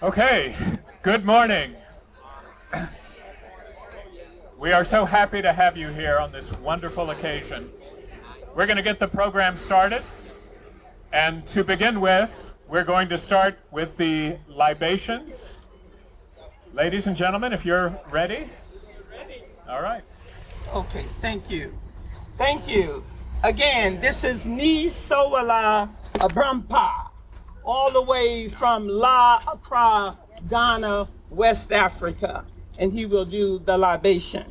Okay, good morning. We are so happy to have you here on this wonderful occasion. We're going to get the program started. And to begin with, we're going to start with the libations. Ladies and gentlemen, if you're ready. Ready. All right. Okay, thank you. Thank you. Again, this is Ni Sowala Abrampa, all the way from La Accra, Ghana, West Africa. And he will do the libation.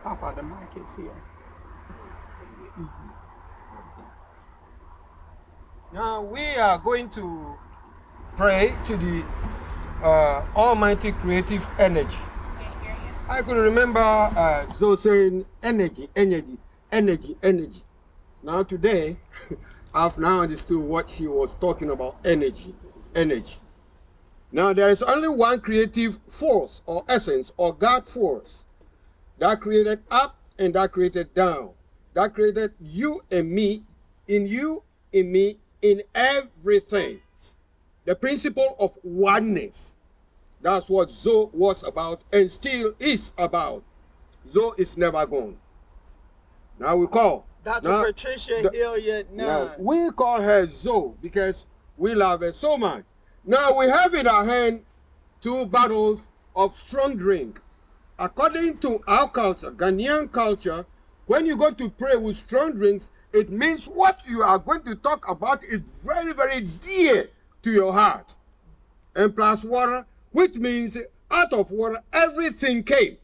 Papa, the mic is here. Now we are going to pray to the Almighty Creative Energy. I could remember Zoe saying energy. Now today, I've now understood what she was talking about, energy. Now there is only one creative force or essence or God force that created up and that created down. That created you and me, in you, in me, in everything. The principle of oneness. That's what Zoe was about and still is about. Zoe is never gone. Now we call Dr. Patricia Hilliard-Nunn. We call her Zoe because we love her so much. Now we have in our hand 2 bottles of strong drink. According to our culture, Ghanaian culture, when you go to pray with strong drinks, it means what you are going to talk about is very, very dear to your heart. And plus water, which means out of water, everything came.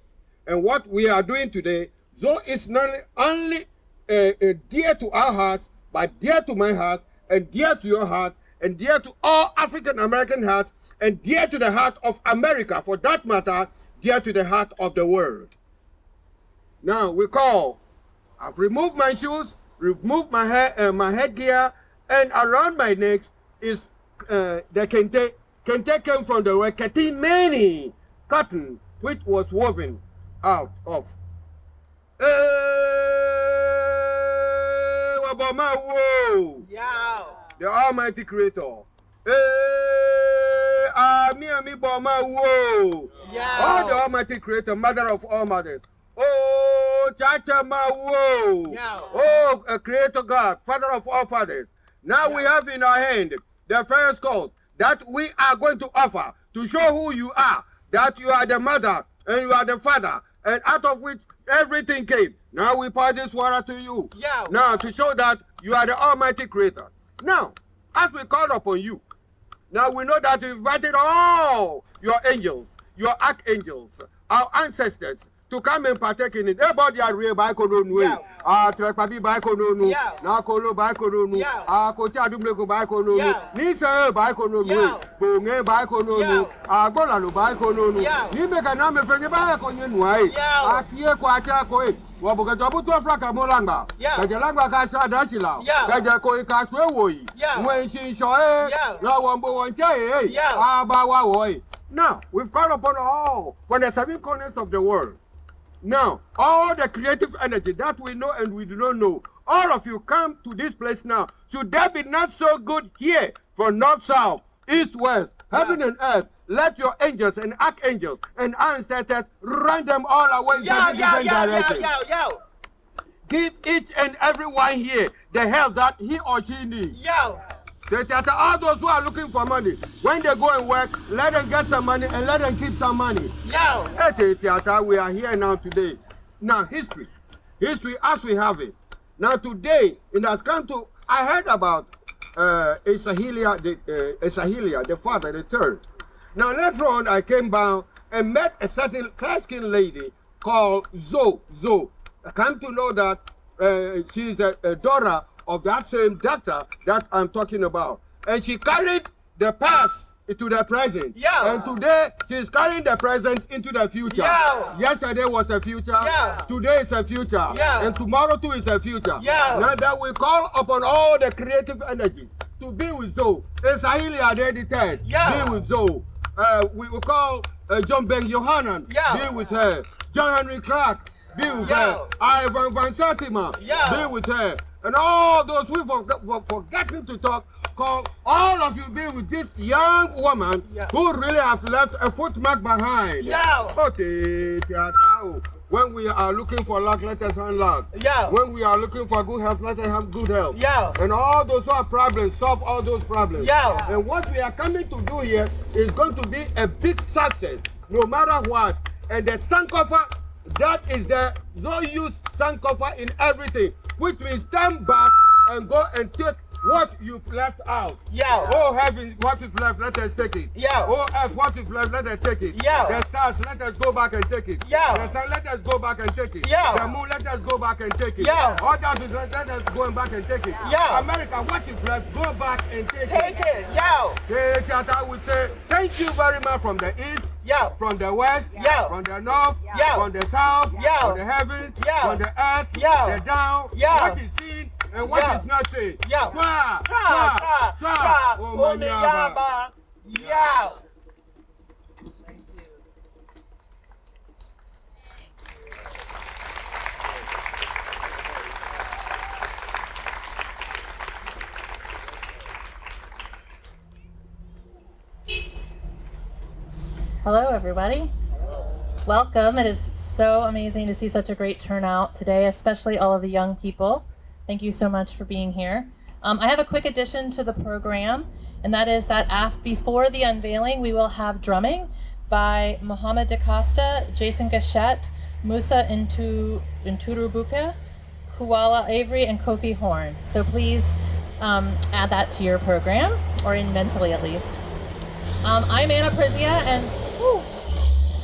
And what we are doing today, though it's not only dear to our hearts, but dear to my heart, and dear to your heart, and dear to all African American hearts, and dear to the heart of America, for that matter, dear to the heart of the world. Now we call. I've removed my shoes, removed my hair, my headgear, and around my neck is the kente. Kente came from the word katimeni, cotton, which was woven out of. The Almighty Creator. All the Almighty Creator, Mother of all mothers. Oh, Chacha Mawo. Oh, a Creator God, Father of all fathers. Now we have in our hand the first cause that we are going to offer to show who you are, that you are the mother and you are the father, and out of which everything came. Now we pour this water to you. Now to show that you are the Almighty Creator. Now, as we call upon you, now we know that you invited all your angels, your archangels, our ancestors, to come and partake in it. Everybody are real by Kono. Trepabi by Kono. Nakolo by Kono. Koti Adumleko by Kono. Nisa by Kono. Bonge by Kono. Golalo by Kono. Nimeka Name Fenny by Kono. Akie Quacha Koi. Wabukabu to Africa Molanga. Kajalanga Kasha Dachila. Kajako Kaswoi. When she saw Lawambo and Jay. Abawa. Now, we've called upon all from the 7 corners of the world. Now, all the creative energy that we know and we do not know, all of you come to this place now. Should there be not so good here from north, south, east, west, heaven and earth, let your angels and archangels and ancestors run them all away in different directions. Give each and every one here the help that he or she needs. All those who are looking for money, when they go and work, let them get some money and let them keep some money. We are here now today. Now, history as we have it. Now, today, it has come to, I heard about Hilliard, the father, the third. Now, later on, I came down and met a certain fair-skinned lady called Zoe. I come to know that she's a daughter of that same doctor that I'm talking about. And she carried the past into the present. And today, she's carrying the present into the future. Yesterday was a future. Today is a future. And tomorrow too is a future. Now that we call upon all the creative energy to be with Zoe. It's Hilliard the third. Be with Zoe. We will call John Ben Johanan. Be with her. John Henry Clark. be with Yo. her. Ivan Van Satima, Yo. be with her. And all those who were forgetting to talk, call all of you be with this young woman who really has left a footmark behind. Okay, when we are looking for luck, let us have luck. When we are looking for good health, let us have good health. And all those who have problems, solve all those problems. And what we are coming to do here is going to be a big success, no matter what. And the Sankofa, that is the no-use Sankofa in everything, which means stand back and go and take what you've left out. Oh heaven, what you've left, let us take it. Oh earth, what you've left, let us take it. The stars, let us go back and take it. The sun, let us go back and take it. The moon, let us go back and take it. All that is let us go back and take it. America, what you've left, go back and take it. I would say thank you very much from the east, from the west, from the north, from the south, from the heavens, from the earth, the down, what is seen and what is not seen. Hello, everybody. Welcome. It is so amazing to see such a great turnout today, especially all of the young people. Thank you so much for being here. I have a quick addition to the program, and that is that before the unveiling, we will have drumming by Mohamed DaCosta, Jason Gachette, Musa Inturubuka, Kuala Avery, and Kofi Horn. So please add that to your program, or in mentally at least. I'm Anna Prizia, and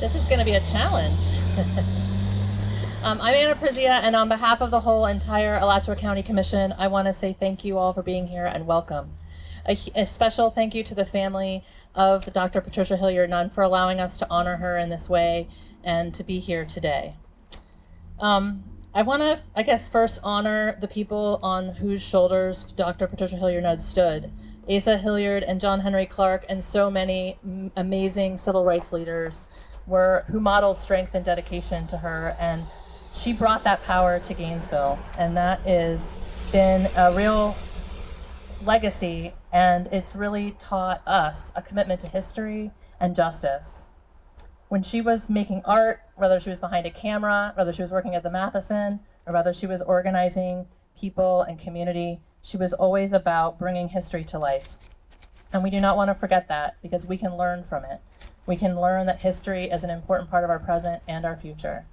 this is going to be a challenge. I'm Anna Prizia, and on behalf of the whole entire Alachua County Commission, I want to say thank you all for being here and welcome. A special thank you to the family of Dr. Patricia Hilliard-Nunn for allowing us to honor her in this way and to be here today. I want to, I guess, first honor the people on whose shoulders Dr. Patricia Hilliard-Nunn stood. Asa Hilliard and John Henry Clark and so many amazing civil rights leaders who modeled strength and dedication to her, and she brought that power to Gainesville, and that has been a real legacy, and it's really taught us a commitment to history and justice. When she was making art, whether she was behind a camera, whether she was working at the Matheson, or whether she was organizing people and community, she was always about bringing history to life. And we do not want to forget that, because we can learn from it. We can learn that history is an important part of our present and our future.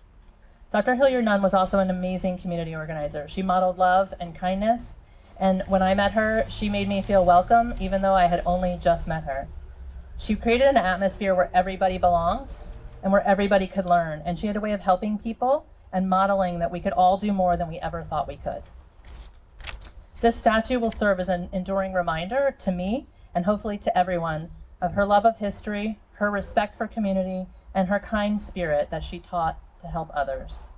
Dr. Hilliard-Nunn was also an amazing community organizer. She modeled love and kindness, and when I met her, she made me feel welcome, even though I had only just met her. She created an atmosphere where everybody belonged and where everybody could learn, and she had a way of helping people and modeling that we could all do more than we ever thought we could. This statue will serve as an enduring reminder to me, and hopefully to everyone, of her love of history, her respect for community, and her kind spirit that she taught to help others.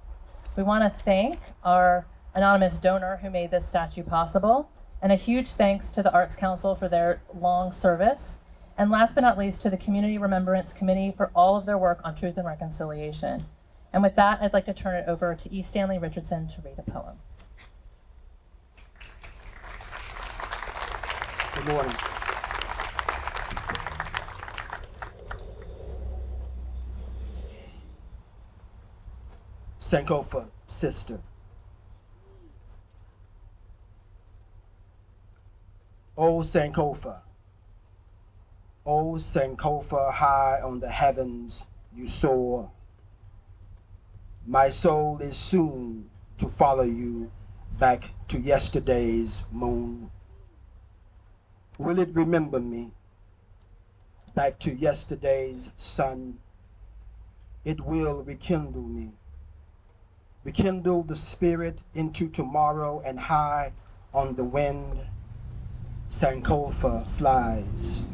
We want to thank our anonymous donor who made this statue possible, and a huge thanks to the Arts Council for their long service, and last but not least to the Community Remembrance Committee for all of their work on truth and reconciliation. And with that, I'd like to turn it over to E. Stanley Richardson to read a poem. Good morning. Sankofa, sister. O Sankofa, high on the heavens you soar. My soul is soon to follow you back to yesterday's moon. Will it remember me back to yesterday's sun? It will rekindle me. Rekindle the spirit into tomorrow, and high on the wind, Sankofa flies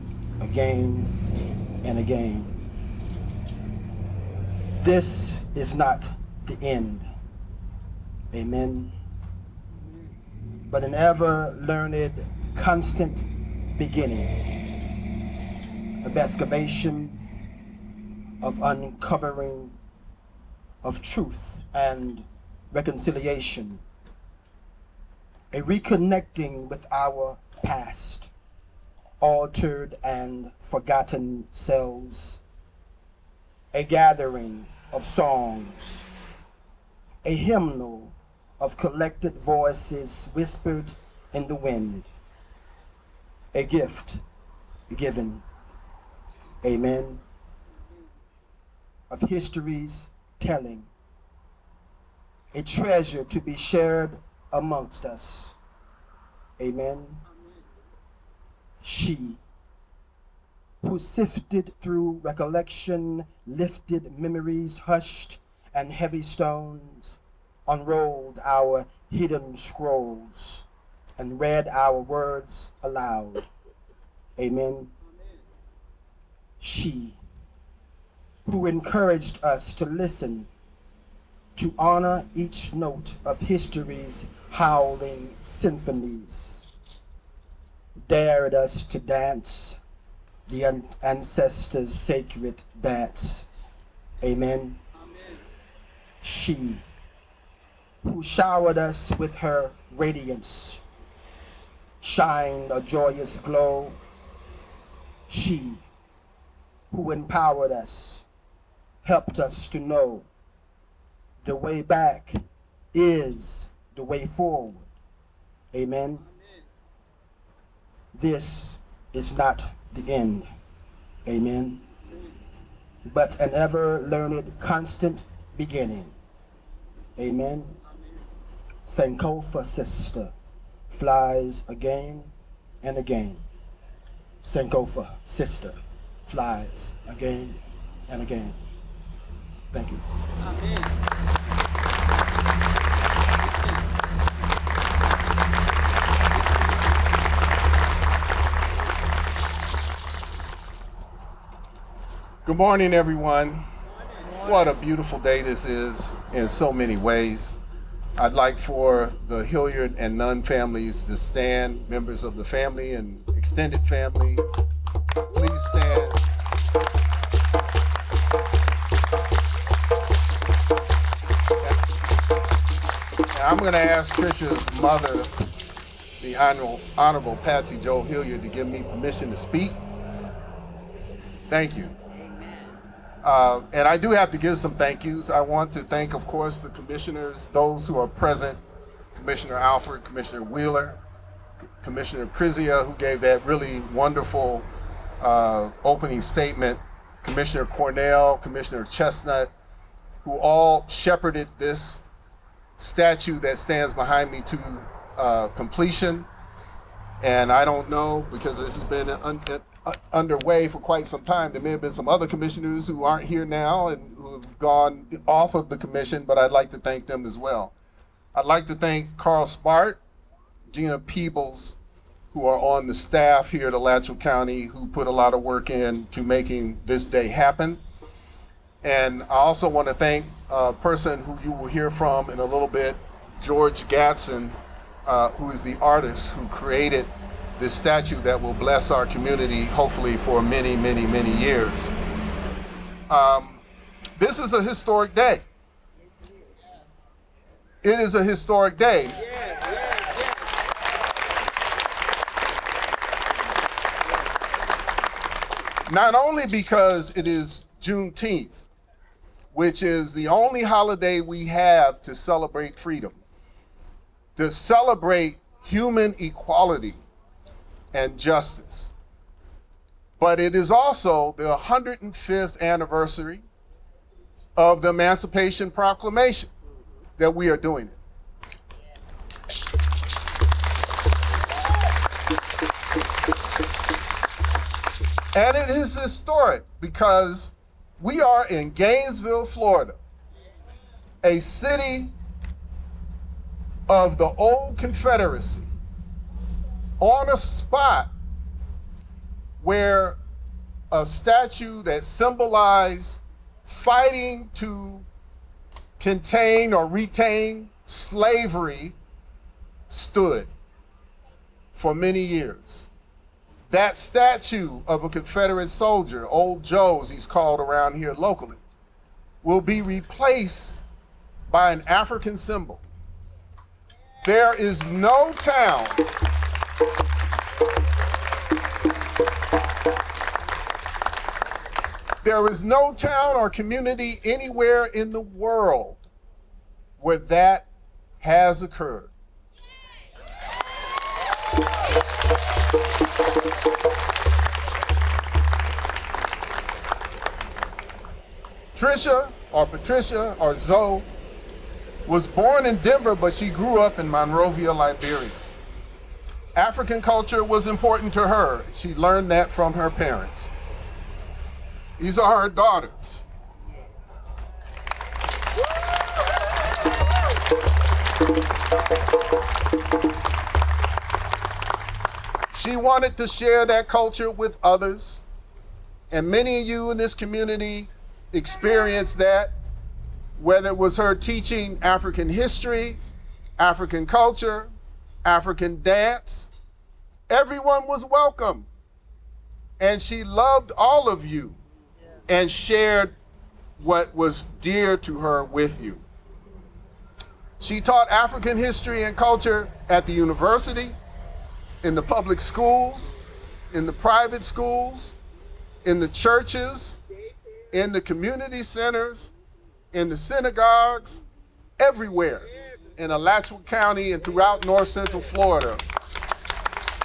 again and again. This is not the end, amen, but an ever-learned, constant beginning of excavation, of uncovering, of truth and reconciliation, a reconnecting with our past, altered and forgotten selves, a gathering of songs, a hymnal of collected voices whispered in the wind, a gift given, amen, of history's telling, a treasure to be shared amongst us, amen. She who sifted through recollection, lifted memories hushed and heavy stones, unrolled our hidden scrolls, and read our words aloud. Amen. She who encouraged us to listen, to honor each note of history's howling symphonies, dared us to dance the ancestors' sacred dance. Amen. Amen. She who showered us with her radiance, shined a joyous glow. She who empowered us, helped us to know the way back is the way forward. Amen. This is not the end. Amen. But an ever-learned, constant beginning. Amen. Sankofa, sister, flies again and again. Sankofa, sister, flies again and again. Thank you. Amen. Good morning, everyone. What a beautiful day this is in so many ways. I'd like for the Hilliard-Nunn families to stand, members of the family and extended family. Please stand. And I'm going to ask Tricia's mother, the Honorable Patsy Jo Hilliard, to give me permission to speak. Thank you. And I do have to give some thank yous. I want to thank, of course, the commissioners, those who are present, Commissioner Alford, Commissioner Wheeler, Commissioner Patricia, who gave that really wonderful opening statement, Commissioner Cornell, Commissioner Chestnut, who all shepherded this statue that stands behind me to completion. And I don't know, because this has been underway for quite some time. There may have been some other commissioners who aren't here now and who have gone off of the commission, but I'd like to thank them as well. I'd like to thank Carl Spart, Gina Peebles, who are on the staff here at Alachua County, who put a lot of work in to making this day happen. And I also want to thank a person who you will hear from in a little bit, George Gatson, who is the artist who created this statue that will bless our community, hopefully for many, many, many years. This is a historic day. It is a historic day. Not only because it is Juneteenth, which is the only holiday we have to celebrate freedom, to celebrate human equality and justice. But it is also the 105th anniversary of the Emancipation Proclamation that we are doing it. And it is historic because we are in Gainesville, Florida, a city of the old Confederacy, on a spot where a statue that symbolized fighting to contain or retain slavery stood for many years. That statue of a Confederate soldier, Old Joe as he's called around here locally, will be replaced by an African symbol. There is no town or community anywhere in the world where that has occurred. Tricia, or Patricia, or Zoe, was born in Denver, but she grew up in Monrovia, Liberia. African culture was important to her. She learned that from her parents. These are her daughters. She wanted to share that culture with others, and many of you in this community experienced that, whether it was her teaching African history, African culture, African dance. Everyone was welcome. And she loved all of you and shared what was dear to her with you. She taught African history and culture at the university, in the public schools, in the private schools, in the churches, in the community centers, in the synagogues, everywhere in Alachua County and throughout North Central Florida.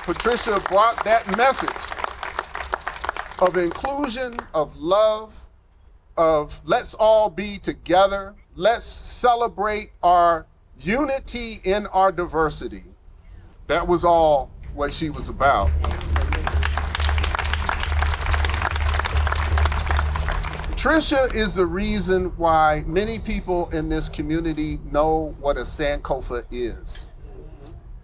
Patricia brought that message of inclusion, of love, of let's all be together. Let's celebrate our unity in our diversity. That was all what she was about. Patricia is the reason why many people in this community know what a Sankofa is.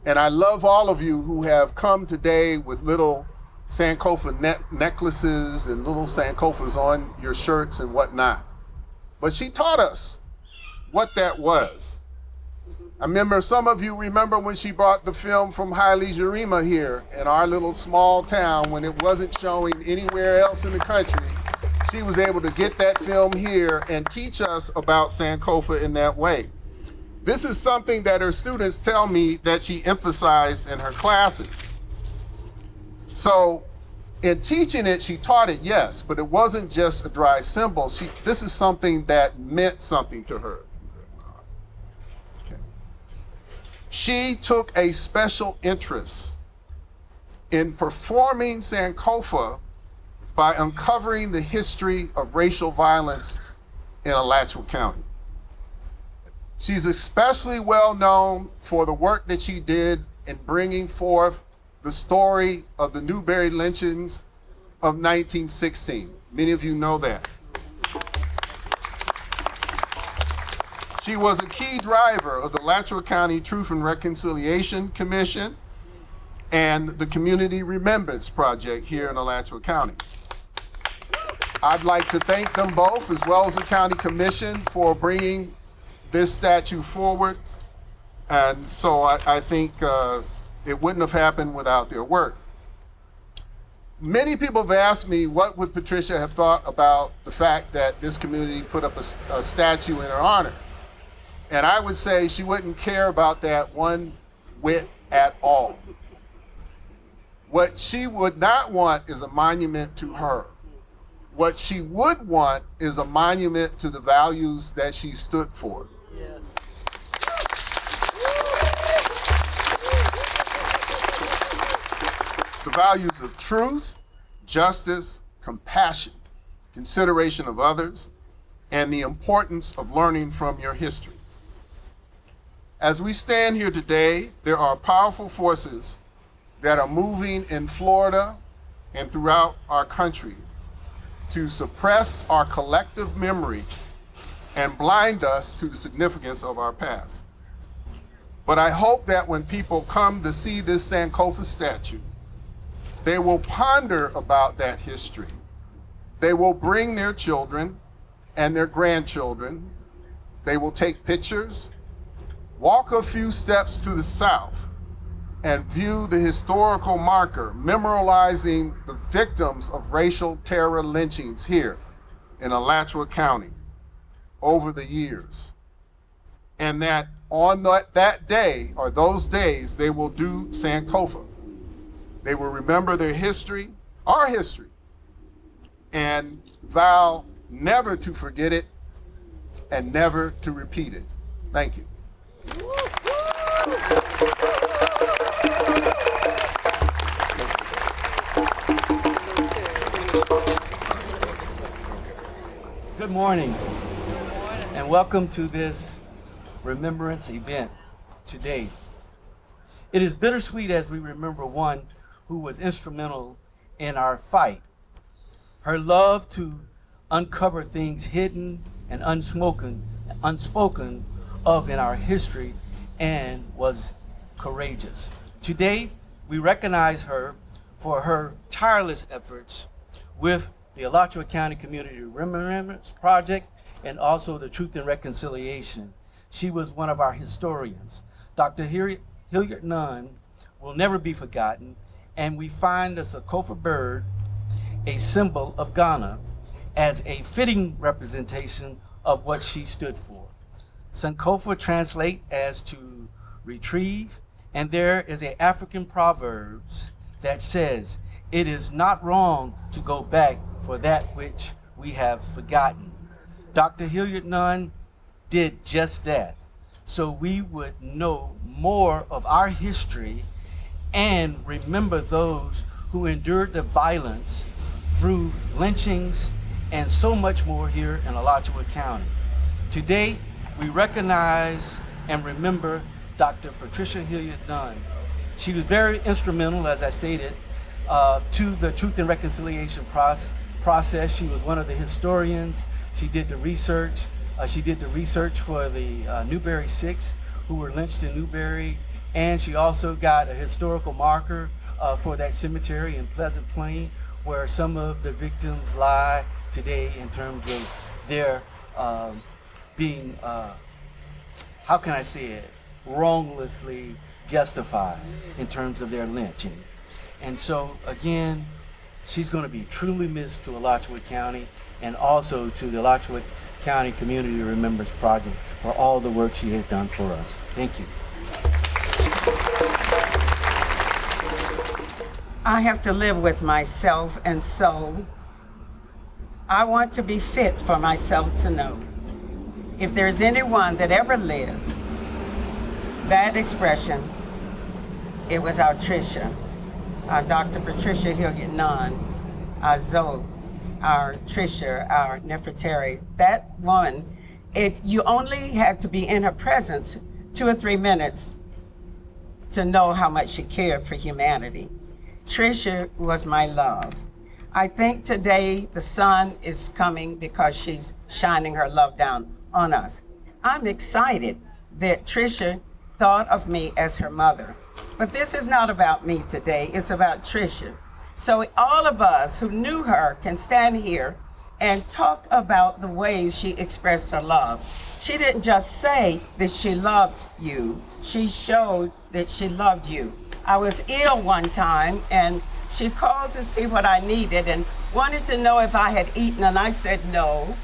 And I love all of you who have come today with little Sankofa necklaces and little Sankofas on your shirts and whatnot. But she taught us what that was. I remember, some of you remember when she brought the film from Hilliard-Nunn here in our little small town when it wasn't showing anywhere else in the country. She was able to get that film here and teach us about Sankofa in that way. This is something that her students tell me that she emphasized in her classes. So in teaching it, she taught it, yes, but it wasn't just a dry symbol. This is something that meant something to her. Okay. She took a special interest in performing Sankofa by uncovering the history of racial violence in Alachua County. She's especially well known for the work that she did in bringing forth the story of the Newberry lynchings of 1916. Many of you know that. She was a key driver of the Alachua County Truth and Reconciliation Commission and the Community Remembrance Project here in Alachua County. I'd like to thank them both, as well as the County Commission, for bringing this statue forward. And so I think it wouldn't have happened without their work. Many people have asked me what would Patricia have thought about the fact that this community put up a statue in her honor. And I would say she wouldn't care about that one whit at all. What she would not want is a monument to her. What she would want is a monument to the values that she stood for. Yes. The values of truth, justice, compassion, consideration of others, and the importance of learning from your history. As we stand here today, there are powerful forces that are moving in Florida and throughout our country to suppress our collective memory and blind us to the significance of our past. But I hope that when people come to see this Sankofa statue, they will ponder about that history. They will bring their children and their grandchildren. They will take pictures, walk a few steps to the south, and view the historical marker memorializing the victims of racial terror lynchings here in Alachua County. over the years. And that on that day, or those days, they will do Sankofa. They will remember their history, our history, and vow never to forget it and never to repeat it. Thank you. Good morning, and welcome to this Remembrance event today. It is bittersweet as we remember one who was instrumental in our fight. Her love to uncover things hidden and unspoken of in our history, and was courageous. Today, we recognize her for her tireless efforts with the Alachua County Community Remembrance Project and also the Truth and Reconciliation. She was one of our historians. Dr. Hilliard-Nunn will never be forgotten, and we find the Sankofa bird, a symbol of Ghana, as a fitting representation of what she stood for. Sankofa translate as to retrieve, and there is an African proverb that says, "It is not wrong to go back for that which we have forgotten." Dr. Hilliard-Nunn did just that, so we would know more of our history and remember those who endured the violence through lynchings and so much more here in Alachua County. Today, we recognize and remember Dr. Patricia Hilliard-Nunn. She was very instrumental, as I stated, to the Truth and Reconciliation process. She was one of the historians. She did the research. She did the research for the Newberry Six who were lynched in Newberry, and she also got a historical marker for that cemetery in Pleasant Plain, where some of the victims lie today in terms of their being, how can I say it, wrongfully justified in terms of their lynching. And so again, she's going to be truly missed to Alachua County, and also to the Alachua County Community Remembrance Project for all the work she has done for us. Thank you. I have to live with myself, and so I want to be fit for myself to know. If there's anyone that ever lived that expression, it was our Tricia, our Dr. Patricia Hilliard-Nunn, our Zoe, our Tricia, our Nefertari. That woman, if you only had to be in her presence 2 or 3 minutes to know how much she cared for humanity. Tricia was my love. I think today the sun is coming because she's shining her love down on us. I'm excited that Tricia thought of me as her mother. But this is not about me today, it's about Tricia. So all of us who knew her can stand here and talk about the ways she expressed her love. She didn't just say that she loved you, she showed that she loved you. I was ill one time, and she called to see what I needed and wanted to know if I had eaten, and I said no.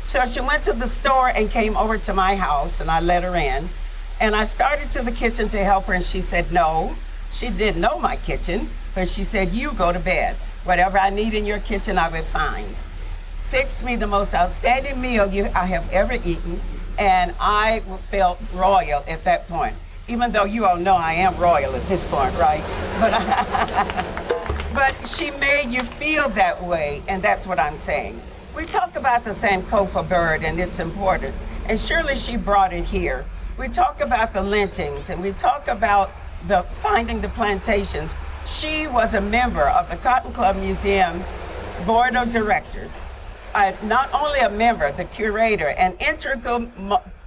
So she went to the store and came over to my house, and I let her in. And I started to the kitchen to help her, and she said no. She didn't know my kitchen, but she said, "You go to bed. Whatever I need in your kitchen, I will find." Fixed me the most outstanding meal I have ever eaten, and I felt royal at that point. Even though you all know I am royal at this point, right? But she made you feel that way, and that's what I'm saying. We talk about the Sankofa bird, and it's important, and surely she brought it here. We talk about the lynchings, and we talk about the finding the plantations. She was a member of the Cotton Club Museum Board of Directors. Not only a member, the curator, an integral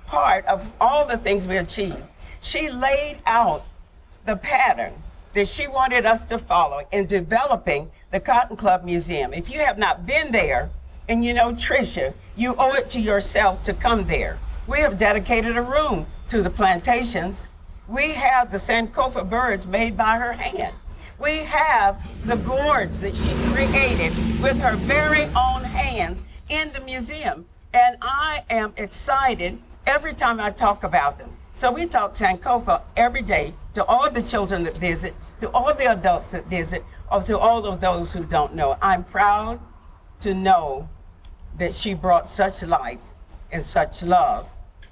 part of all the things we achieved. She laid out the pattern that she wanted us to follow in developing the Cotton Club Museum. If you have not been there, and you know Tricia, you owe it to yourself to come there. We have dedicated a room to the plantations. We have the Sankofa birds made by her hand. We have the gourds that she created with her very own hands in the museum. And I am excited every time I talk about them. So we talk Sankofa every day to all the children that visit, to all the adults that visit, or to all of those who don't know. I'm proud to know that she brought such life and such love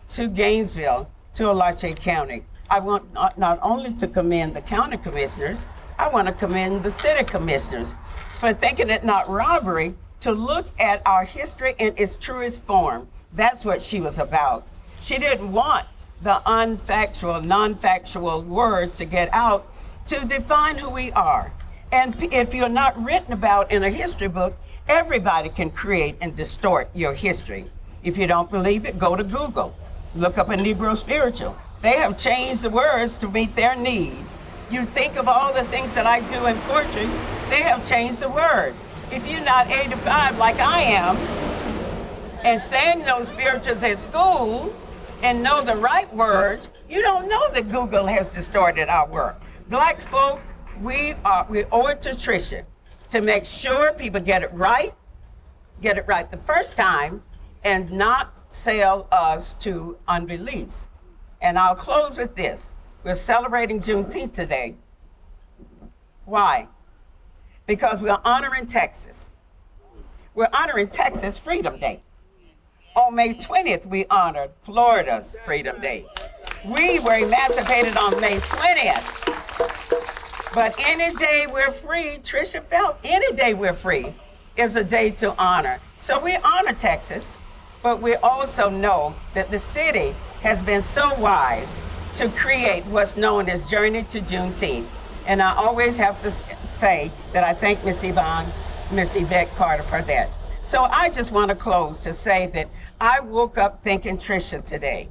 to Gainesville, to Alachua County. I want not only to commend the county commissioners, I want to commend the city commissioners for thinking it not robbery to look at our history in its truest form. That's what she was about. She didn't want the unfactual, non-factual words to get out to define who we are. And if you're not written about in a history book, everybody can create and distort your history. If you don't believe it, go to Google. Look up a Negro spiritual. They have changed the words to meet their need. You think of all the things that I do in poetry, they have changed the word. If you're not 85 like I am, and sang those spirituals at school, and know the right words, you don't know that Google has distorted our work. Black folk, we owe it to Tricia to make sure people get it right the first time, and not sell us to unbeliefs. And I'll close with this. We're celebrating Juneteenth today. Why? Because we're honoring Texas. We're honoring Texas Freedom Day. On May 20th, we honored Florida's Freedom Day. We were emancipated on May 20th. But any day we're free, Tricia felt any day we're free is a day to honor. So we honor Texas, but we also know that the city has been so wise to create what's known as Journey to Juneteenth. And I always have to say that I thank Miss Yvette Carter for that. So I just want to close to say that I woke up thinking Tricia today.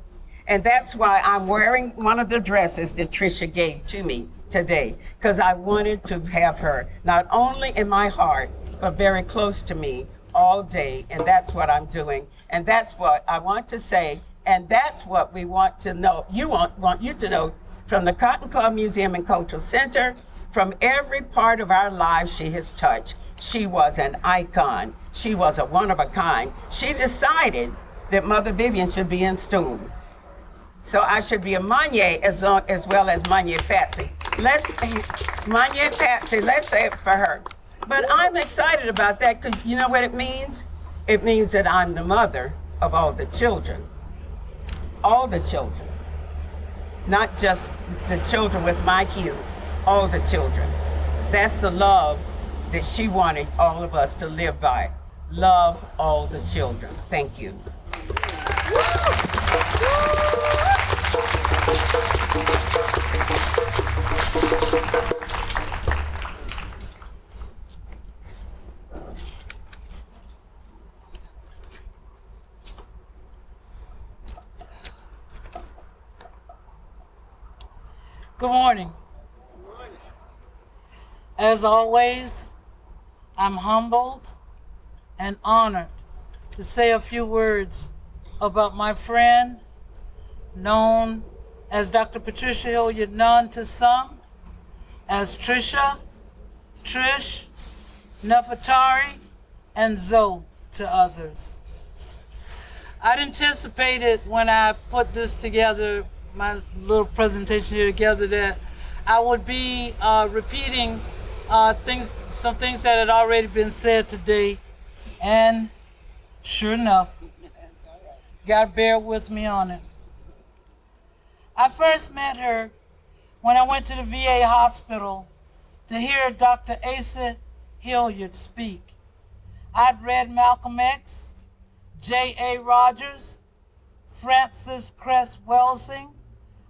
And that's why I'm wearing one of the dresses that Tricia gave to me today, because I wanted to have her not only in my heart, but very close to me all day. And that's what I'm doing. And that's what I want to say. And that's what we want to know. Want you to know from the Cotton Club Museum and Cultural Center, from every part of our lives she has touched. She was an icon. She was a one of a kind. She decided that Mother Vivian should be in school. So I should be a Manye as well as Manye Patsy. Manye Patsy, let's say it for her. But I'm excited about that because you know what it means? It means that I'm the mother of all the children. All the children. Not just the children with my hue, all the children. That's the love that she wanted all of us to live by. Love all the children. Thank you. Good morning. As always, I'm humbled and honored to say a few words about my friend, known as Dr. Patricia Hilliard-Nunn to some, as Tricia, Trish, Nefertari, and Zoe to others. I'd anticipated when I put this together, my little presentation here together, that I would be repeating some things that had already been said today, and sure enough, gotta bear with me on it. I first met her when I went to the VA hospital to hear Dr. Asa Hilliard speak. I'd read Malcolm X, J.A. Rogers, Francis Cress Welsing.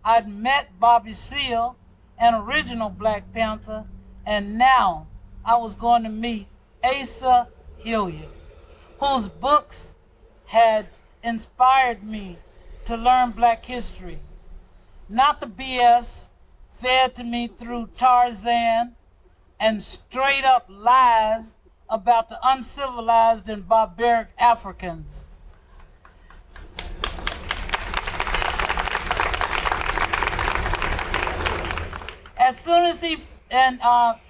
I'd met Bobby Seale, an original Black Panther, and now I was going to meet Asa Hilliard, whose books had inspired me to learn Black history. Not the BS fed to me through Tarzan and straight up lies about the uncivilized and barbaric Africans. As soon as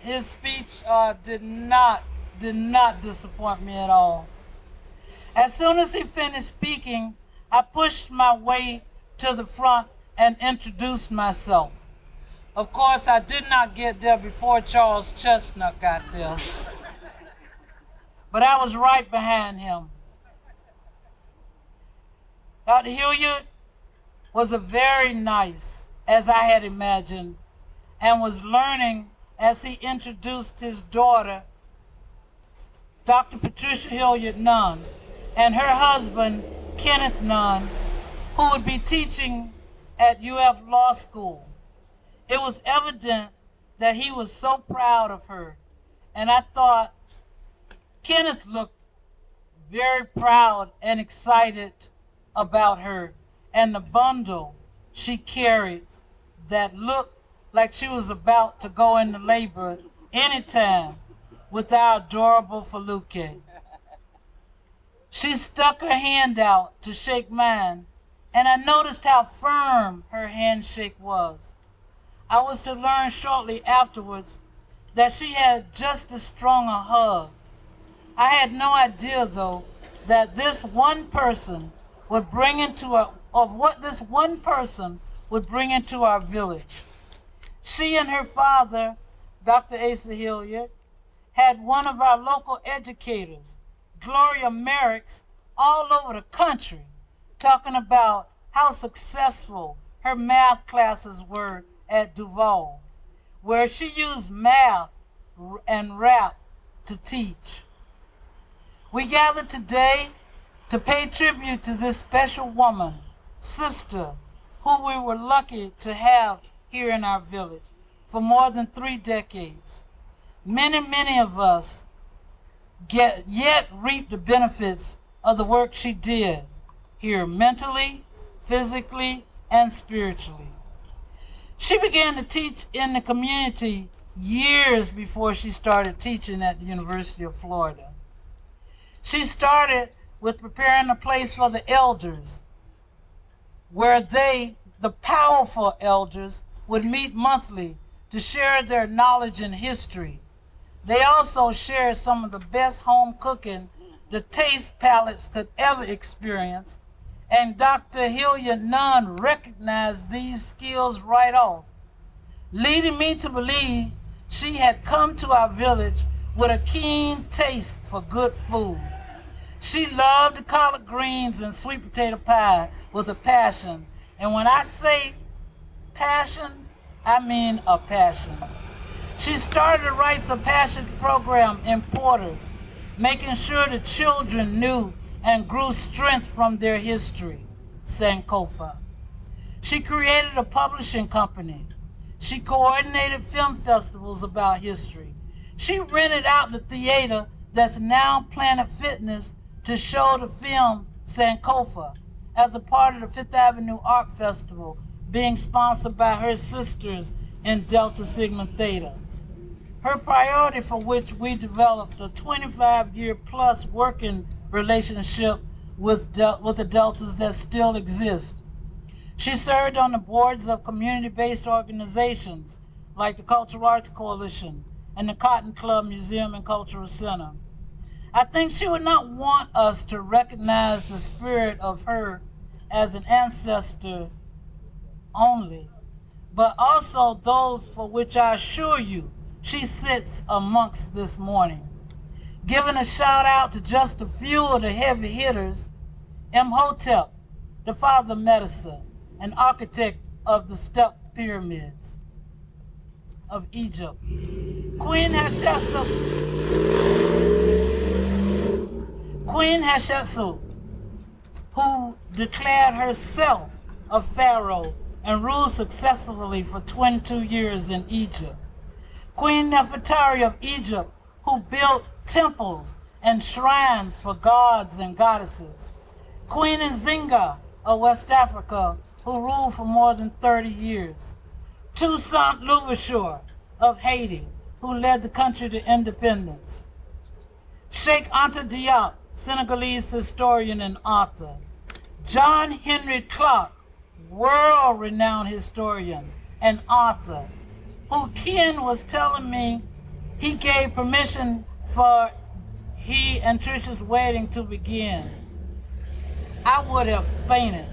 his speech did not disappoint me at all. As soon as he finished speaking, I pushed my way to the front and introduced myself. Of course, I did not get there before Charles Chestnut got there, but I was right behind him. Dr. Hilliard was a very nice, as I had imagined, and was learning as he introduced his daughter, Dr. Patricia Hilliard-Nunn, and her husband, Kenneth Nunn, who would be teaching at UF Law School. It was evident that he was so proud of her, and I thought Kenneth looked very proud and excited about her and the bundle she carried that looked like she was about to go into labor anytime with our adorable Feluke. She stuck her hand out to shake mine, and I noticed how firm her handshake was. I was to learn shortly afterwards that she had just as strong a hug. I had no idea, though, that this one person would bring into what this one person would bring into our village. She and her father, Dr. Asa Hilliard, had one of our local educators, Gloria Merrick's, all over the country, talking about how successful her math classes were at Duval, where she used math and rap to teach. We gathered today to pay tribute to this special woman, sister, who we were lucky to have here in our village for more than 3 decades. Many of us yet reap the benefits of the work she did here mentally, physically, and spiritually. She began to teach in the community years before she started teaching at the University of Florida. She started with preparing a place for the elders, where they, the powerful elders, would meet monthly to share their knowledge and history. They also shared some of the best home cooking the taste palates could ever experience, and Dr. Hilliard-Nunn recognized these skills right off, leading me to believe she had come to our village with a keen taste for good food. She loved the collard greens and sweet potato pie with a passion, and when I say passion, I mean a passion. She started the Rites of Passage program in Porters, making sure the children knew and grew strength from their history, Sankofa. She created a publishing company. She coordinated film festivals about history. She rented out the theater that's now Planet Fitness to show the film Sankofa as a part of the Fifth Avenue Art Festival being sponsored by her sisters in Delta Sigma Theta. Her priority for which we developed a 25-year plus working relationship with the Deltas that still exist. She served on the boards of community-based organizations like the Cultural Arts Coalition and the Cotton Club Museum and Cultural Center. I think she would not want us to recognize the spirit of her as an ancestor only, but also those for which I assure you she sits amongst this morning. Giving a shout out to just a few of the heavy hitters, Imhotep, the father of medicine, and architect of the step pyramids of Egypt. Queen Hatshepsut, who declared herself a pharaoh and ruled successfully for 22 years in Egypt. Queen Nefertari of Egypt, who built temples and shrines for gods and goddesses. Queen Nzinga of West Africa, who ruled for more than 30 years. Toussaint Louverture of Haiti, who led the country to independence. Sheikh Anta Diop, Senegalese historian and author. John Henry Clark, world-renowned historian and author, who Ken was telling me he gave permission for he and Trisha's wedding to begin. I would have fainted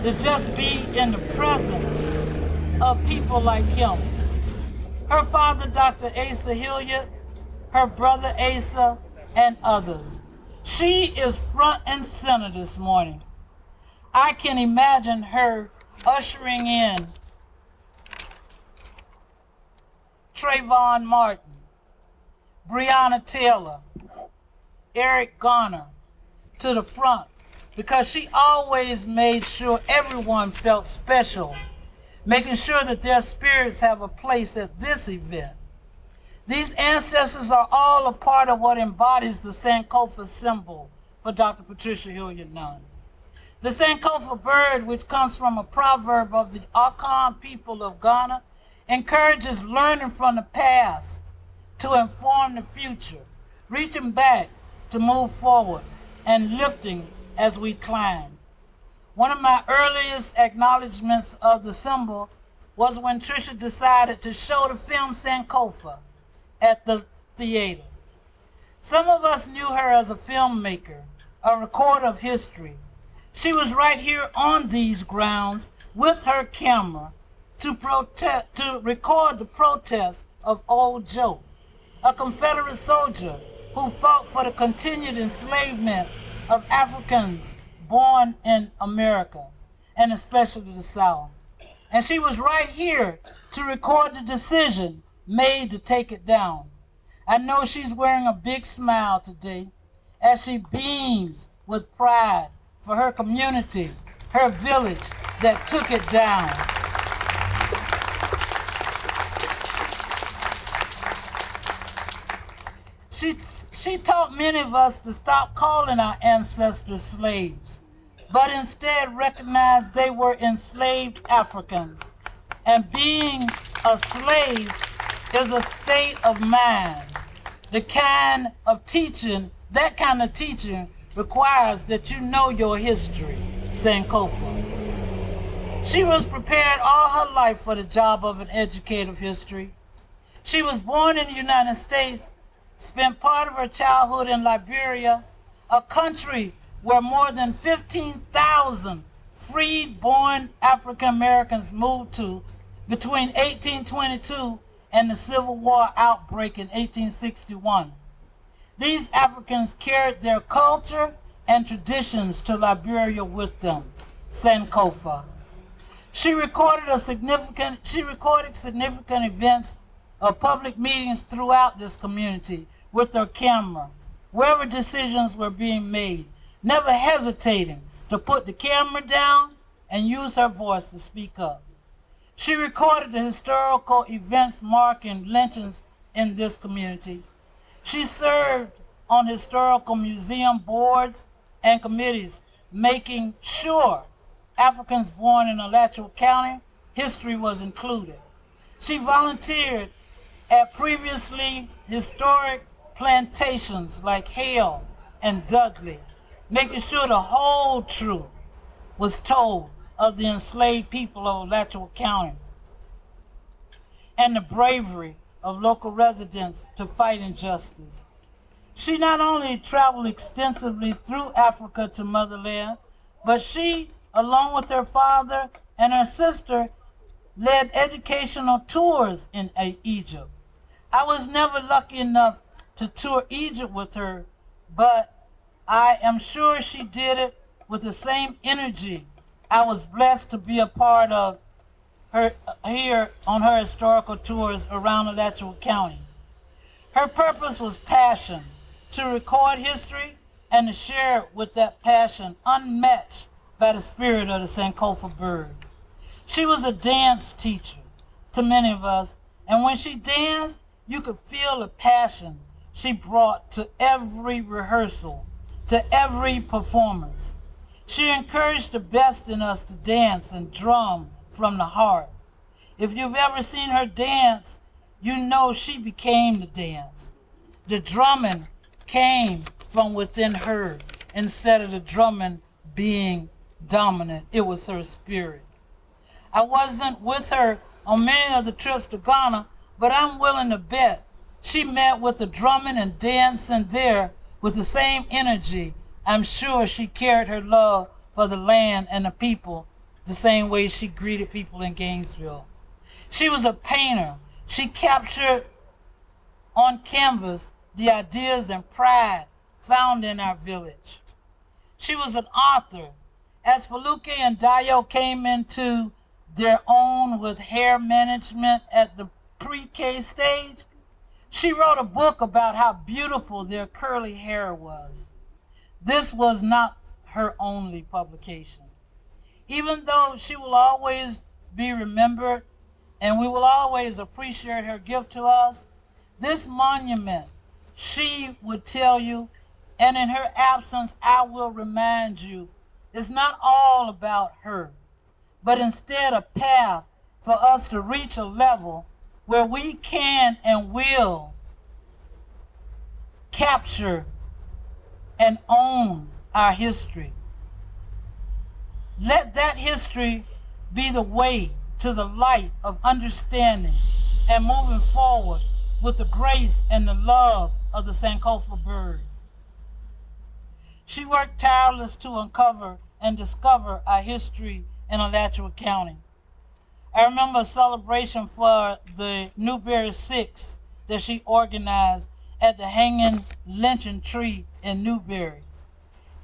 to just be in the presence of people like him. Her father, Dr. Asa Hilliard, her brother Asa, and others. She is front and center this morning. I can imagine her ushering in Trayvon Martin, Breonna Taylor, Eric Garner to the front, because she always made sure everyone felt special, making sure that their spirits have a place at this event. These ancestors are all a part of what embodies the Sankofa symbol for Dr. Patricia Hilliard-Nunn. The Sankofa bird, which comes from a proverb of the Akan people of Ghana, encourages learning from the past to inform the future, reaching back to move forward, and lifting as we climb. One of my earliest acknowledgments of the symbol was when Tricia decided to show the film Sankofa at the theater. Some of us knew her as a filmmaker, a recorder of history. She was right here on these grounds with her camera to record the protest of Old Joe, a Confederate soldier who fought for the continued enslavement of Africans born in America, and especially the South. And she was right here to record the decision made to take it down. I know she's wearing a big smile today as she beams with pride for her community, her village that took it down. She taught many of us to stop calling our ancestors slaves, but instead recognize they were enslaved Africans. And being a slave is a state of mind. That kind of teaching requires that you know your history, Sankofa. She was prepared all her life for the job of an educator of history. She was born in the United States, spent part of her childhood in Liberia, a country where more than 15,000 freed-born African Americans moved to between 1822 and the Civil War outbreak in 1861. These Africans carried their culture and traditions to Liberia with them, Sankofa. She recorded significant events of public meetings throughout this community with her camera, wherever decisions were being made, never hesitating to put the camera down and use her voice to speak up. She recorded the historical events marking lynchings in this community. She served on historical museum boards and committees, making sure Africans born in Alachua County history was included. She volunteered at previously historic plantations like Hale and Dudley, making sure the whole truth was told of the enslaved people of Alachua County and the bravery of local residents to fight injustice. She not only traveled extensively through Africa to motherland, but she, along with her father and her sister, led educational tours in Egypt. I was never lucky enough to tour Egypt with her, but I am sure she did it with the same energy I was blessed to be a part of her here on her historical tours around Alachua County. Her purpose was passion, to record history and to share it with that passion unmatched by the spirit of the Sankofa bird. She was a dance teacher to many of us, and when she danced, you could feel the passion she brought to every rehearsal, to every performance. She encouraged the best in us to dance and drum from the heart. If you've ever seen her dance, you know she became the dance. The drumming came from within her instead of the drumming being dominant. It was her spirit. I wasn't with her on many of the trips to Ghana, but I'm willing to bet she met with the drumming and dancing there with the same energy I'm sure she carried her love for the land and the people the same way she greeted people in Gainesville. She was a painter. She captured on canvas the ideas and pride found in our village. She was an author. As Feluke and Dio came into their own with hair management at the pre-K stage, she wrote a book about how beautiful their curly hair was. This was not her only publication. Even though she will always be remembered and we will always appreciate her gift to us, this monument, she would tell you, and in her absence, I will remind you, is not all about her, but instead a path for us to reach a level where we can and will capture and own our history. Let that history be the way to the light of understanding and moving forward with the grace and the love of the Sankofa bird. She worked tireless to uncover and discover our history in Alachua County. I remember a celebration for the Newberry 6 that she organized at the hanging lynching tree in Newberry.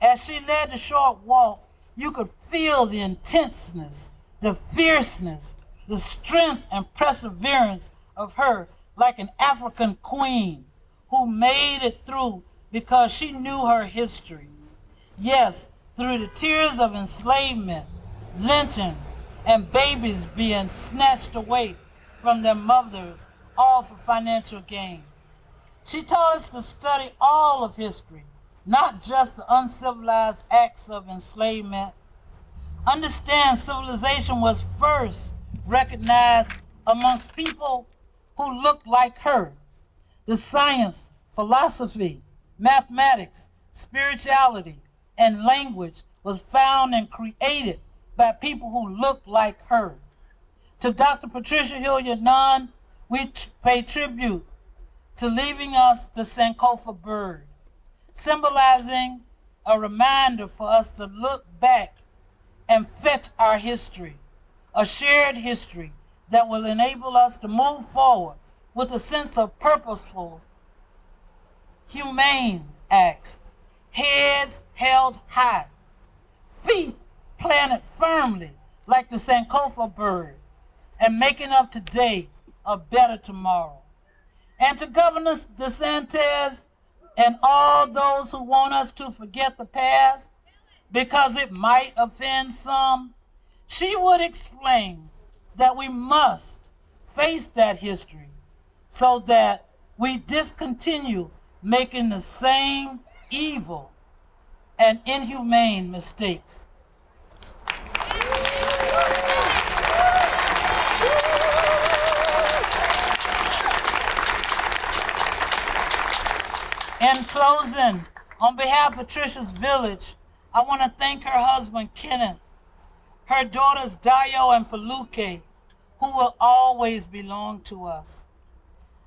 As she led the short walk, you could feel the intenseness, the fierceness, the strength and perseverance of her, like an African queen who made it through because she knew her history. Yes, through the tears of enslavement, lynchings, and babies being snatched away from their mothers, all for financial gain. She taught us to study all of history, not just the uncivilized acts of enslavement. Understand civilization was first recognized amongst people who looked like her. The science, philosophy, mathematics, spirituality, and language was found and created by people who looked like her. To Dr. Patricia Hilliard-Nunn, we pay tribute to leaving us the Sankofa bird, symbolizing a reminder for us to look back and fetch our history, a shared history that will enable us to move forward with a sense of purposeful, humane acts, heads held high, feet planted firmly like the Sankofa bird, and making of today a better tomorrow. And to Governor DeSantis and all those who want us to forget the past because it might offend some, she would explain that we must face that history so that we discontinue making the same evil and inhumane mistakes. In closing, on behalf of Patricia's village, I want to thank her husband, Kenneth, her daughters, Dio and Feluke, who will always belong to us.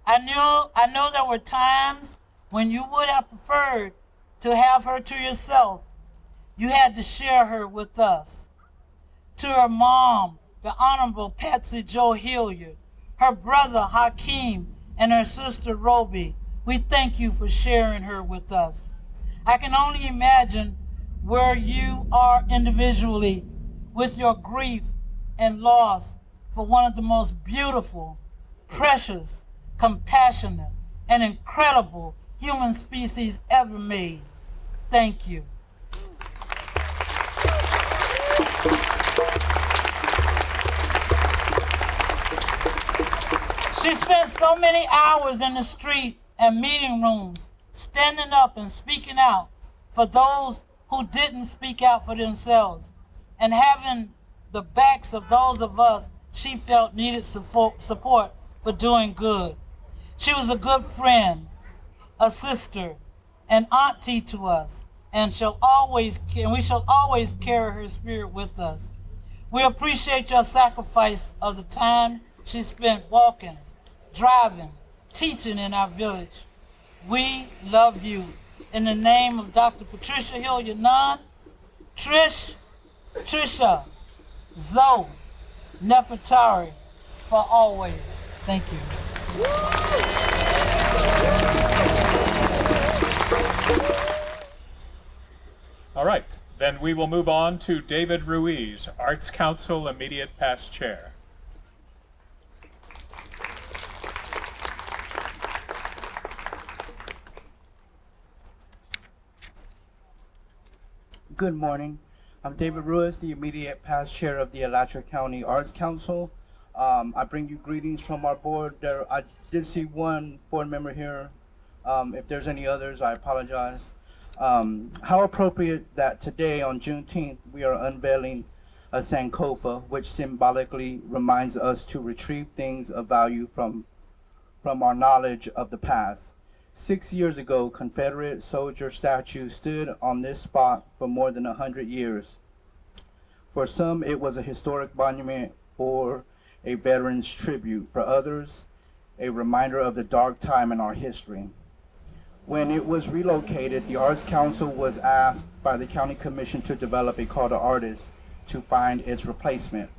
I know there were times when you would have preferred to have her to yourself. You had to share her with us. To her mom, the Honorable Patsy Jo Hilliard, her brother, Hakeem, and her sister, Roby, we thank you for sharing her with us. I can only imagine where you are individually with your grief and loss for one of the most beautiful, precious, compassionate, and incredible human species ever made. Thank you. She spent so many hours in the street and meeting rooms, standing up and speaking out for those who didn't speak out for themselves, and having the backs of those of us she felt needed support for doing good. She was a good friend, a sister, an auntie to us, and we shall always carry her spirit with us. We appreciate your sacrifice of the time she spent walking, driving, teaching in our village. We love you in the name of Dr. Patricia Hilliard-Nunn, Trisha, Zoe, Nefertari, for always. Thank you. All right, then we will move on to David Ruiz, Arts Council immediate past chair. Good morning. I'm David Ruiz, the immediate past chair of the Alachua County Arts Council. I bring you greetings from our board. I did see one board member here. If there's any others, I apologize. How appropriate that today on Juneteenth we are unveiling a Sankofa, which symbolically reminds us to retrieve things of value from our knowledge of the past. 6 years ago, Confederate soldier statues stood on this spot for more than 100 years. For some, it was a historic monument or a veteran's tribute. For others, a reminder of the dark time in our history. When it was relocated, the Arts Council was asked by the County Commission to develop a call to artists to find its replacement.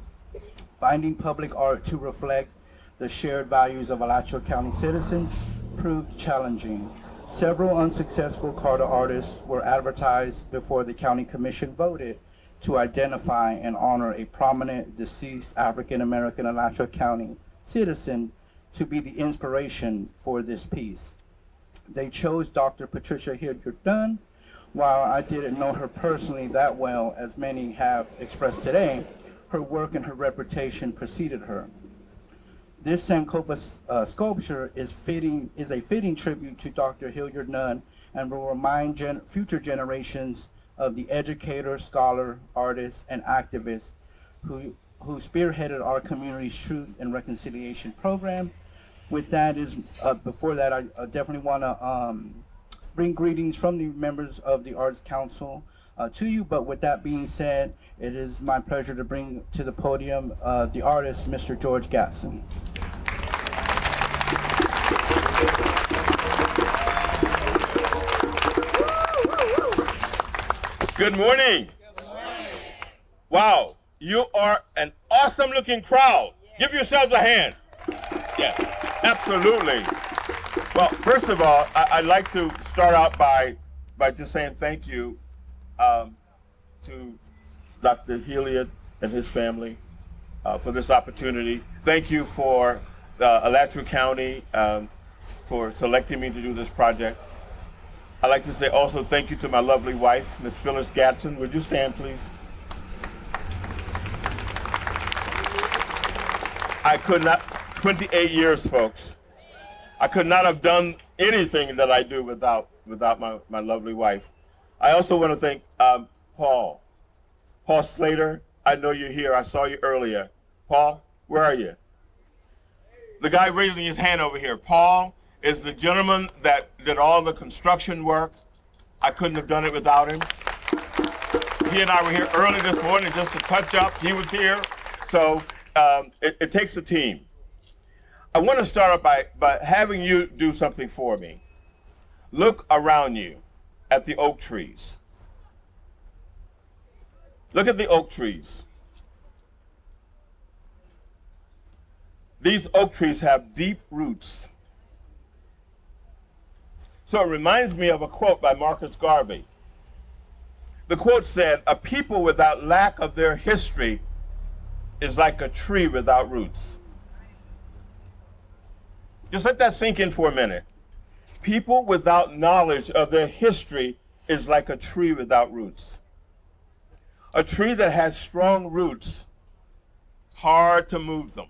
Finding public art to reflect the shared values of Alachua County citizens proved challenging. Several unsuccessful call to artists were advertised before the County Commission voted to identify and honor a prominent deceased African American Alachua County citizen to be the inspiration for this piece. They chose Dr. Patricia Hilliard-Nunn. While I didn't know her personally that well, as many have expressed today, her work and her reputation preceded her. This Sankofa sculpture is a fitting tribute to Dr. Hilliard-Nunn and will remind future generations of the educator, scholar, artist, and activist who spearheaded our community's Truth and Reconciliation program. With that before that, I definitely want to bring greetings from the members of the Arts Council to you. But with that being said, it is my pleasure to bring to the podium the artist, Mr. George Gatson. Good morning. Wow, you are an awesome looking crowd. Give yourselves a hand. Yeah, absolutely. Well, first of all, I'd like to start out by just saying thank you to Dr. Hilliard and his family for this opportunity. Thank you for Alachua County for selecting me to do this project. I'd like to say also thank you to my lovely wife, Ms. Phyllis Gatson. Would you stand, please? I could not, 28 years, folks. I could not have done anything that I do without my lovely wife. I also want to thank Paul Slater. I know you're here. I saw you earlier. Paul, where are you? The guy raising his hand over here. Paul is the gentleman that did all the construction work. I couldn't have done it without him. He and I were here early this morning just to touch up. He was here. So it takes a team. I want to start off by having you do something for me. Look around you at the oak trees. Look at the oak trees. These oak trees have deep roots. So it reminds me of a quote by Marcus Garvey. The quote said, "A people without lack of their history is like a tree without roots." Just let that sink in for a minute. People without knowledge of their history is like a tree without roots. A tree that has strong roots, hard to move them.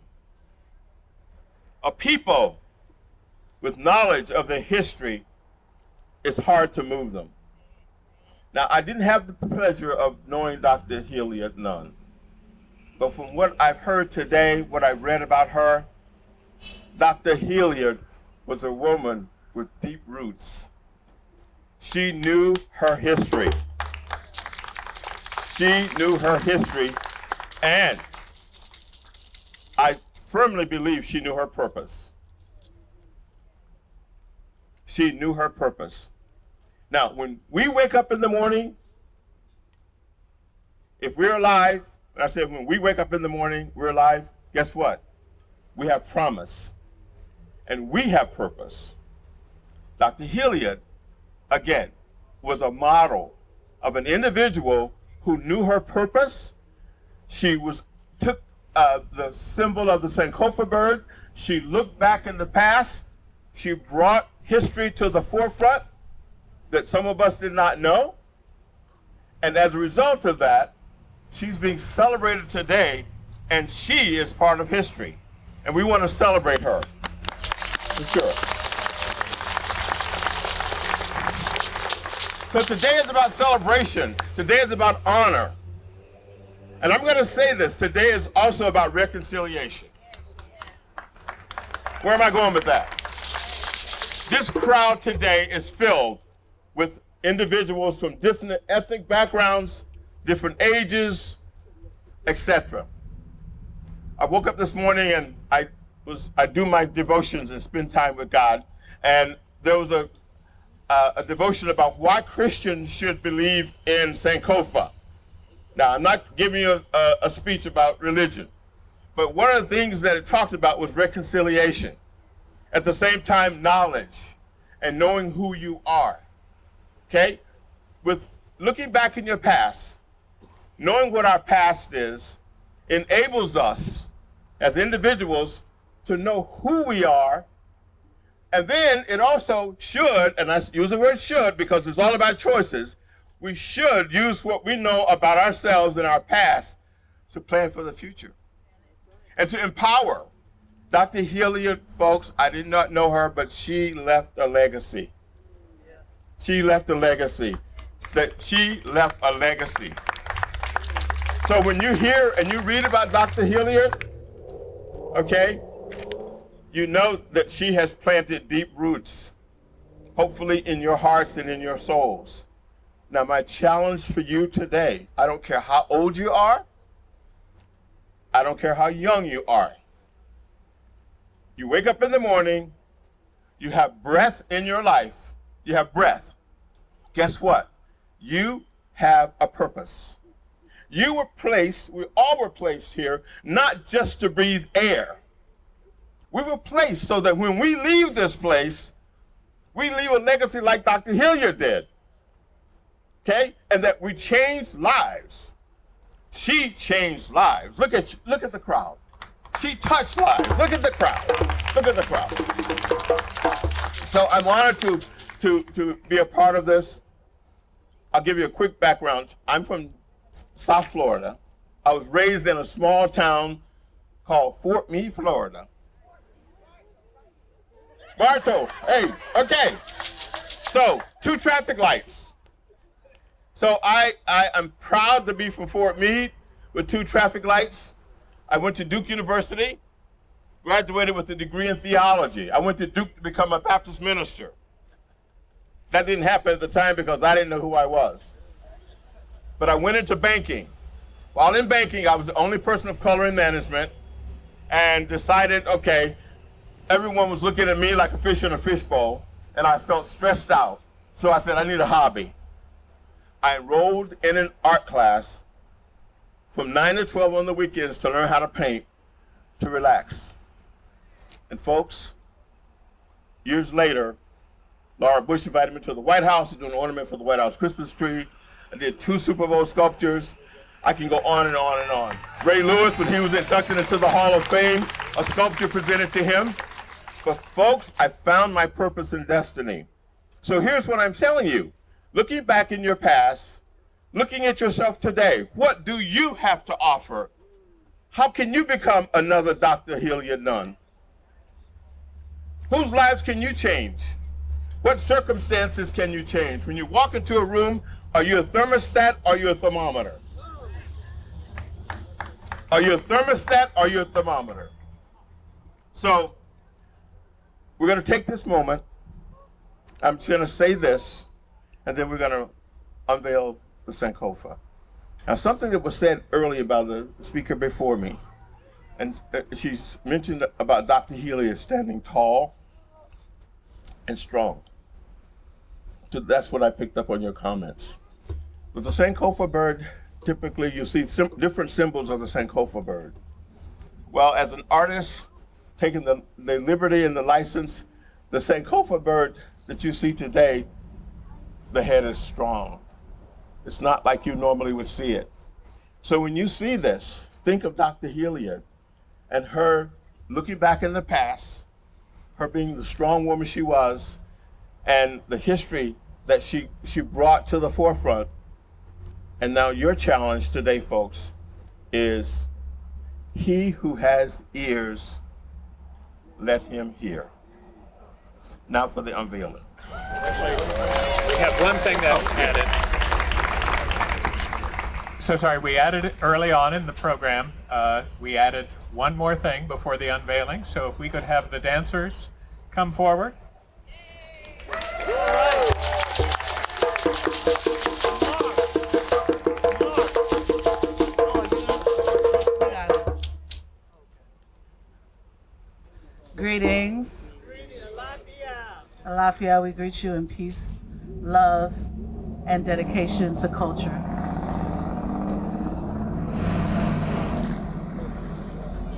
A people with knowledge of their history, it's hard to move them. Now, I didn't have the pleasure of knowing Dr. Hilliard-Nunn, but from what I've heard today, what I've read about her, Dr. Hilliard was a woman with deep roots. She knew her history. She knew her history, and I firmly believe she knew her purpose. She knew her purpose. Now, when we wake up in the morning, if we're alive, and I said when we wake up in the morning, we're alive, guess what? We have promise. And we have purpose. Dr. Hilliard, again, was a model of an individual who knew her purpose. She took the symbol of the Sankofa bird. She looked back in the past. She brought history to the forefront that some of us did not know. And as a result of that, she's being celebrated today, and she is part of history. And we want to celebrate her, for sure. So today is about celebration. Today is about honor. And I'm going to say this, today is also about reconciliation. Where am I going with that? This crowd today is filled with individuals from different ethnic backgrounds, different ages, etc. I woke up this morning and I do my devotions and spend time with God, and there was a devotion about why Christians should believe in Sankofa. Now, I'm not giving you a speech about religion, but one of the things that it talked about was reconciliation. At the same time, knowledge and knowing who you are. Okay? With looking back in your past, knowing what our past is, enables us as individuals to know who we are. And then it also should, and I use the word should because it's all about choices, we should use what we know about ourselves and our past to plan for the future and to empower. Dr. Hilliard, folks, I did not know her, but she left a legacy. She left a legacy. She left a legacy. So when you hear and you read about Dr. Hilliard, okay, you know that she has planted deep roots, hopefully in your hearts and in your souls. Now, my challenge for you today, I don't care how old you are, I don't care how young you are. You wake up in the morning, you have breath in your life, you have breath. Guess what? You have a purpose. You were placed, we all were placed here, not just to breathe air. We were placed so that when we leave this place, we leave a legacy like Dr. Hilliard did. Okay? And that we changed lives. She changed lives. Look at the crowd. She touched lives. Look at the crowd. Look at the crowd. So I'm honored to be a part of this. I'll give you a quick background. I'm from South Florida. I was raised in a small town called Fort Meade, Florida. Bartow, hey, okay. So, 2 traffic lights. So I am proud to be from Fort Meade with 2 traffic lights. I went to Duke University, graduated with a degree in theology. I went to Duke to become a Baptist minister. That didn't happen at the time because I didn't know who I was. But I went into banking. While in banking, I was the only person of color in management and decided, okay, everyone was looking at me like a fish in a fishbowl, and I felt stressed out. So I said, I need a hobby. I enrolled in an art class from 9 to 12 on the weekends to learn how to paint, to relax. And folks, years later, Laura Bush invited me to the White House to do an ornament for the White House Christmas tree. I did 2 Super Bowl sculptures. I can go on and on and on. Ray Lewis, when he was inducted into the Hall of Fame, a sculpture presented to him. But folks, I found my purpose and destiny. So here's what I'm telling you. Looking back in your past, looking at yourself today, what do you have to offer? How can you become another Dr. Hilliard-Nunn? Whose lives can you change? What circumstances can you change? When you walk into a room, are you a thermostat or are you a thermometer? Are you a thermostat or are you a thermometer? So, we're going to take this moment. I'm just going to say this, and then we're going to unveil the Sankofa. Now, something that was said earlier by the speaker before me, and she's mentioned about Dr. Hilliard standing tall and strong. that's what I picked up on your comments. With the Sankofa bird, typically you see different symbols of the Sankofa bird. Well, as an artist, taking the liberty and the license, the Sankofa bird that you see today, the head is strong. It's not like you normally would see it. So when you see this, think of Dr. Hilliard and her looking back in the past, her being the strong woman she was, and the history that she brought to the forefront. And now your challenge today, folks, is he who has ears, let him hear. Now for the unveiling. We have one thing that's added. So sorry, we added it early on in the program. We added one more thing before the unveiling. So if we could have the dancers come forward. Greetings. Alachua, we greet you in peace, love, and dedication to culture.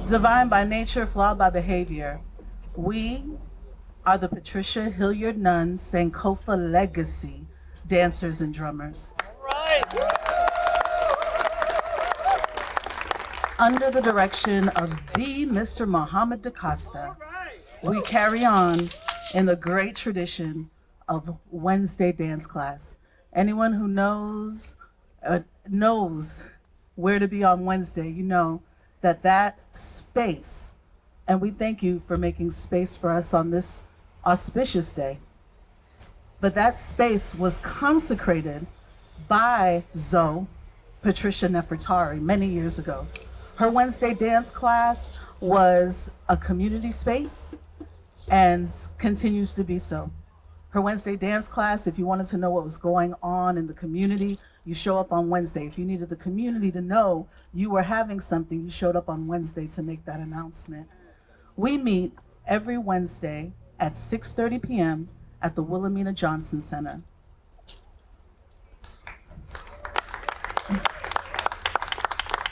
Divine by nature, flawed by behavior, we are the Patricia Hilliard-Nunn Sankofa legacy dancers and drummers. Under the direction of the Mr. Muhammad DaCosta, we carry on in the great tradition of Wednesday dance class. Anyone who knows where to be on Wednesday, you know that space, and we thank you for making space for us on this auspicious day, but that space was consecrated by Zoe Patricia Nefertari many years ago. Her Wednesday dance class was a community space and continues to be so. Her Wednesday dance class, if you wanted to know what was going on in the community, you show up on Wednesday. If you needed the community to know you were having something, you showed up on Wednesday to make that announcement. We meet every Wednesday at 6:30 p.m. at the Wilhelmina Johnson Center.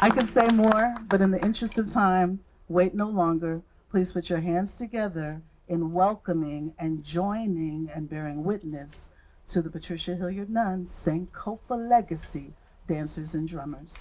I could say more, but in the interest of time, wait no longer. Please put your hands together in welcoming and joining and bearing witness to the Patricia Hilliard-Nunn Sankofa legacy dancers and drummers.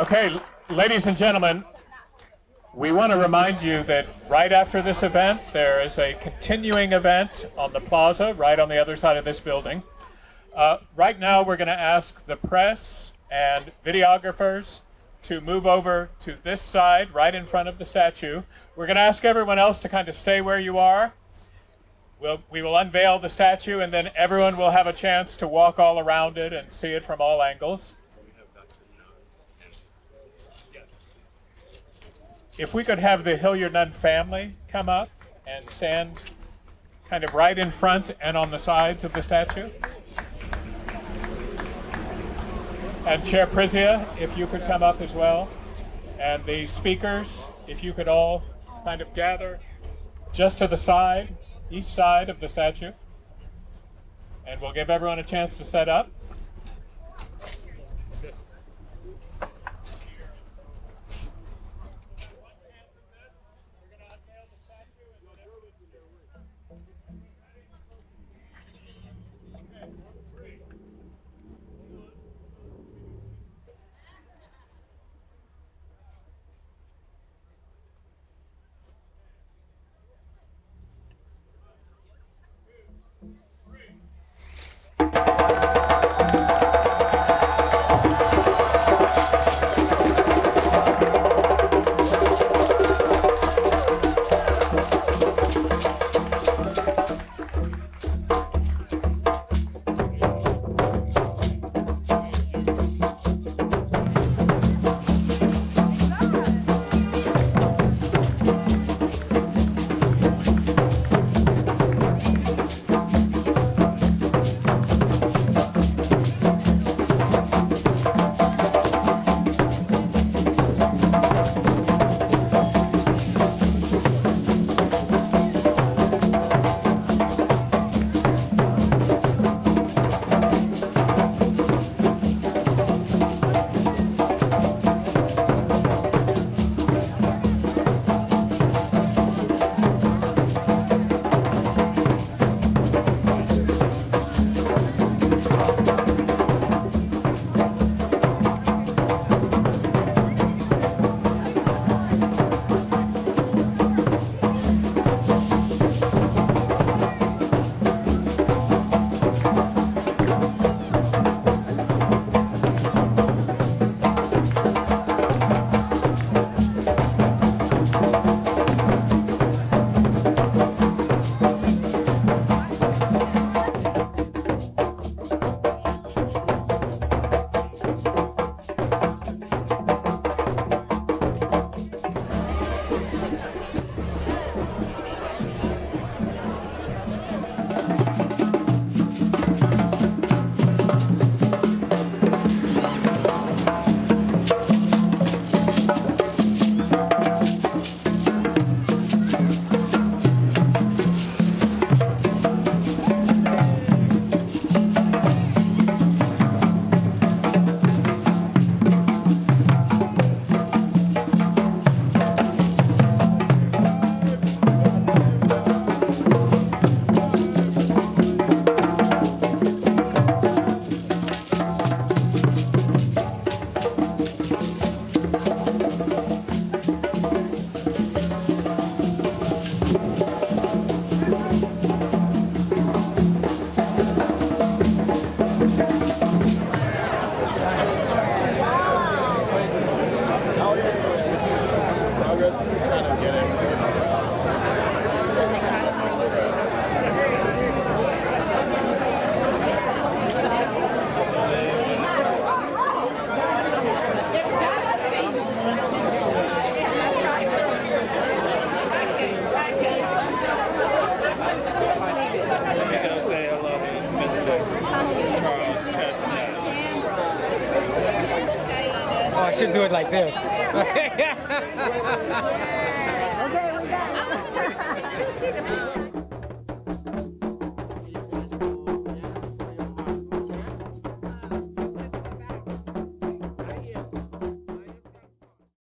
Okay, ladies and gentlemen, we want to remind you that right after this event, there is a continuing event on the plaza, right on the other side of this building. Right now, we're going to ask the press and videographers to move over to this side, right in front of the statue. We're going to ask everyone else to kind of stay where you are. We will unveil the statue, and then everyone will have a chance to walk all around it and see it from all angles. If we could have the Hilliard-Nunn family come up and stand kind of right in front and on the sides of the statue. And Chair Patricia, if you could come up as well. And the speakers, if you could all kind of gather just to the side, each side of the statue. And we'll give everyone a chance to set up. I should do it like this. Okay, we got it.